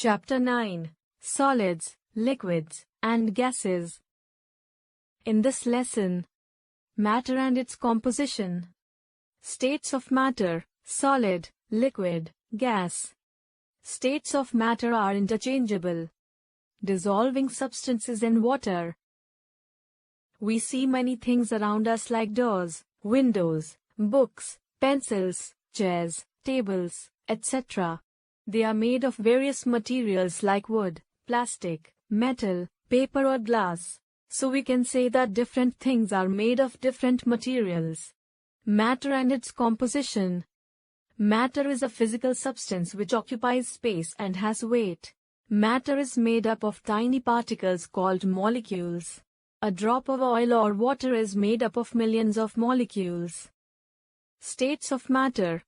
Chapter 9: Solids, Liquids, and Gases. In this lesson, matter and its composition. States of matter: solid, liquid, gas. States of matter are interchangeable. Dissolving substances in water. We see many things around us like doors, windows, books, pencils, chairs, tables, etc. They are made of various materials like wood, plastic, metal, paper or glass. So we can say that different things are made of different materials. Matter and its composition. Matter is a physical substance which occupies space and has weight. Matter is made up of tiny particles called molecules. A drop of oil or water is made up of millions of molecules. States of matter.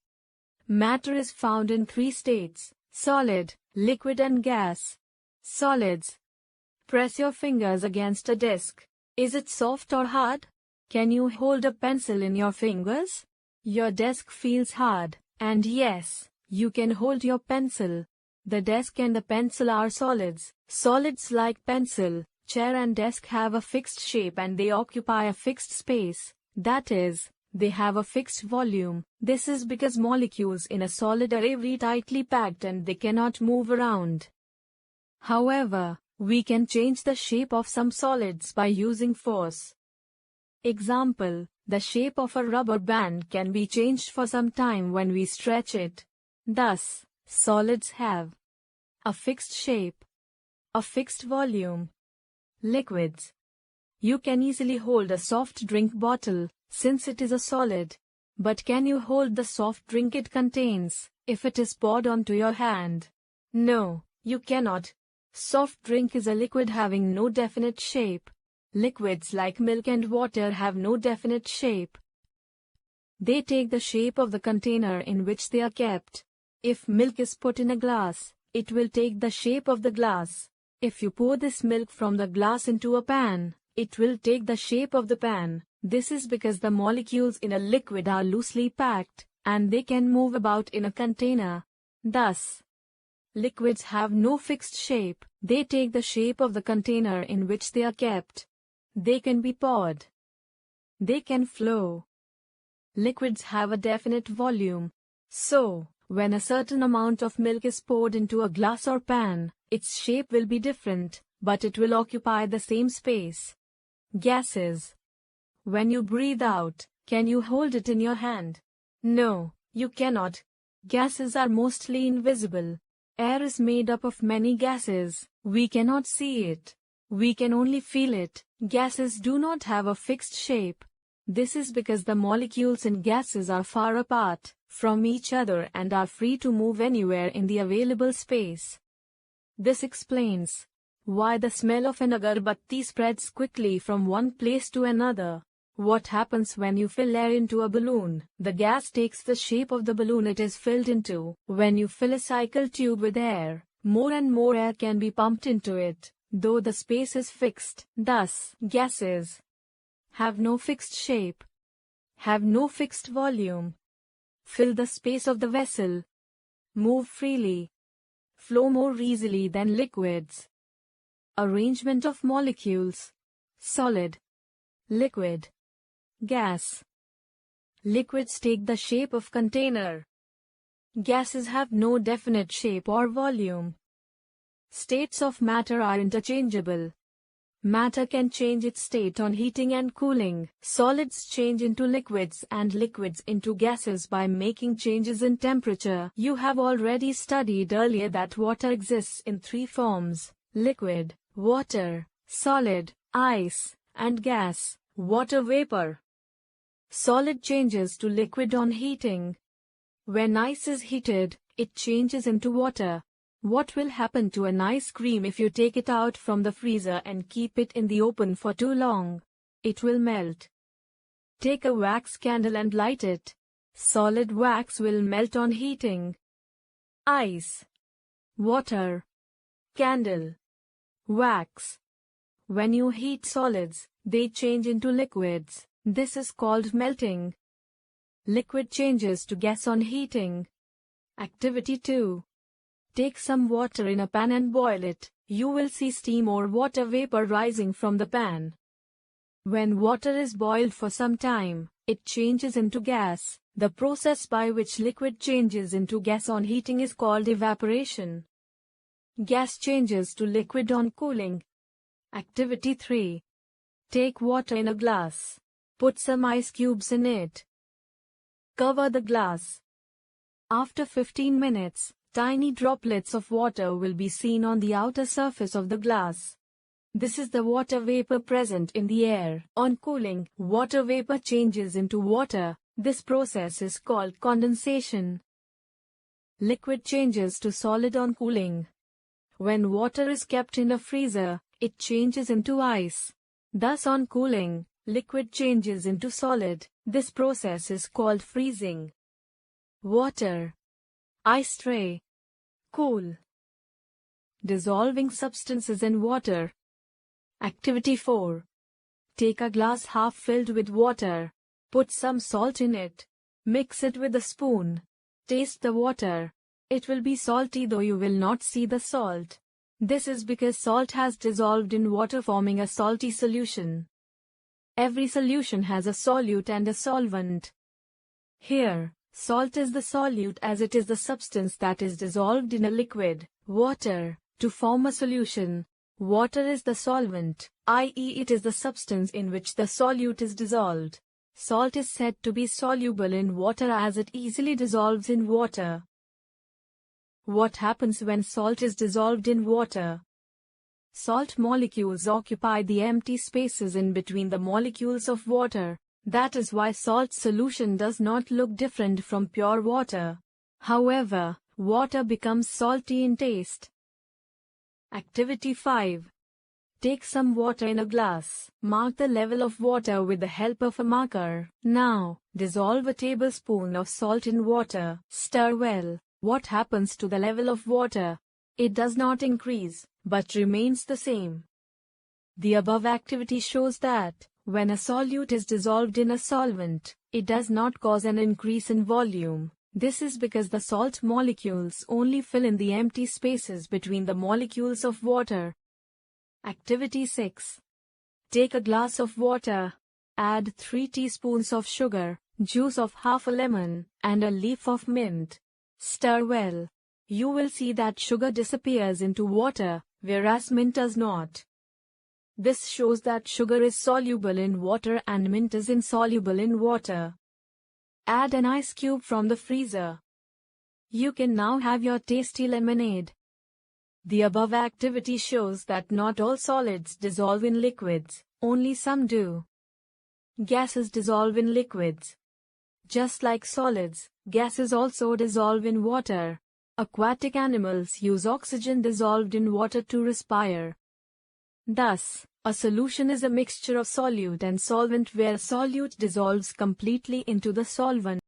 Matter is found in three states: solid, liquid and gas. Solids. Press your fingers against a disk. Is it soft or hard? Can you hold a pencil in your fingers? Your desk feels hard, and yes, you can hold your pencil. The desk and the pencil are solids. Solids like pencil, chair and desk have a fixed shape and they occupy a fixed space. That is, they have a fixed volume. This is because molecules in a solid are very tightly packed and they cannot move around. However, we can change the shape of some solids by using force. Example: the shape of a rubber band can be changed for some time when we stretch it. Thus, solids have a fixed shape, a fixed volume. Liquids. You can easily hold a soft drink bottle, since it is a solid. But can you hold the soft drink it contains, if it is poured onto your hand? No, you cannot. Soft drink is a liquid having no definite shape. Liquids like milk and water have no definite shape. They take the shape of the container in which they are kept. If milk is put in a glass, it will take the shape of the glass. If you pour this milk from the glass into a pan, it will take the shape of the pan. This is because the molecules in a liquid are loosely packed, and they can move about in a container. Thus, liquids have no fixed shape. They take the shape of the container in which they are kept. They can be poured. They can flow. Liquids have a definite volume. So, when a certain amount of milk is poured into a glass or pan, its shape will be different, but it will occupy the same space. Gases. When you breathe out, can you hold it in your hand? No, you cannot. Gases are mostly invisible. Air is made up of many gases. We cannot see it. We can only feel it. Gases do not have a fixed shape. This is because the molecules in gases are far apart from each other and are free to move anywhere in the available space. This explains why the smell of an agarbatti spreads quickly from one place to another. What happens when you fill air into a balloon? The gas takes the shape of the balloon it is filled into. When you fill a cycle tube with air, more and more air can be pumped into it, though the space is fixed. Thus, gases have no fixed shape, have no fixed volume, fill the space of the vessel, move freely, flow more easily than liquids. Arrangement of molecules: solid, liquid, gas. Liquids take the shape of container. Gases have no definite shape or volume. States of matter are interchangeable. Matter can change its state on heating and cooling. Solids change into liquids and liquids into gases by making changes in temperature. You have already studied earlier that water exists in three forms: liquid, water, solid, ice, and gas, water vapor. Solid changes to liquid on heating. When ice is heated, it changes into water. What will happen to an ice cream if you take it out from the freezer and keep it in the open for too long? It will melt. Take a wax candle and light it. Solid wax will melt on heating. Ice, water, candle, wax. When you heat solids, they change into liquids. This is called melting. Liquid changes to gas on heating. Activity 2. Take some water in a pan and boil it. You will see steam or water vapor rising from the pan. When water is boiled for some time, it changes into gas. The process by which liquid changes into gas on heating is called evaporation. Gas changes to liquid on cooling. Activity 3. Take water in a glass. Put some ice cubes in it. Cover the glass. After 15 minutes, tiny droplets of water will be seen on the outer surface of the glass. This is the water vapor present in the air. On cooling, water vapor changes into water. This process is called condensation. Liquid changes to solid on cooling. When water is kept in a freezer, it changes into ice. Thus on cooling, liquid changes into solid. This process is called freezing. Water. Ice tray. Cool. Dissolving substances in water. Activity 4. Take a glass half filled with water. Put some salt in it. Mix it with a spoon. Taste the water. It will be salty though you will not see the salt. This is because salt has dissolved in water forming a salty solution. Every solution has a solute and a solvent. Here, salt is the solute as it is the substance that is dissolved in a liquid, water, to form a solution. Water is the solvent, i.e. it is the substance in which the solute is dissolved. Salt is said to be soluble in water as it easily dissolves in water. What happens when salt is dissolved in water? Salt molecules occupy the empty spaces in between the molecules of water. That is why salt solution does not look different from pure water. However, water becomes salty in taste. Activity 5. Take some water in a glass. Mark the level of water with the help of a marker. Now, dissolve a tablespoon of salt in water. Stir well. What happens to the level of water? It does not increase, but remains the same. The above activity shows that, when a solute is dissolved in a solvent, it does not cause an increase in volume. This is because the salt molecules only fill in the empty spaces between the molecules of water. Activity 6. Take a glass of water. Add 3 teaspoons of sugar, juice of half a lemon, and a leaf of mint. Stir well. You will see that sugar disappears into water, whereas mint does not. This shows that sugar is soluble in water and mint is insoluble in water. Add an ice cube from the freezer. You can now have your tasty lemonade. The above activity shows that not all solids dissolve in liquids, only some do. Gases dissolve in liquids. Just like solids, gases also dissolve in water. Aquatic animals use oxygen dissolved in water to respire. Thus, a solution is a mixture of solute and solvent where solute dissolves completely into the solvent.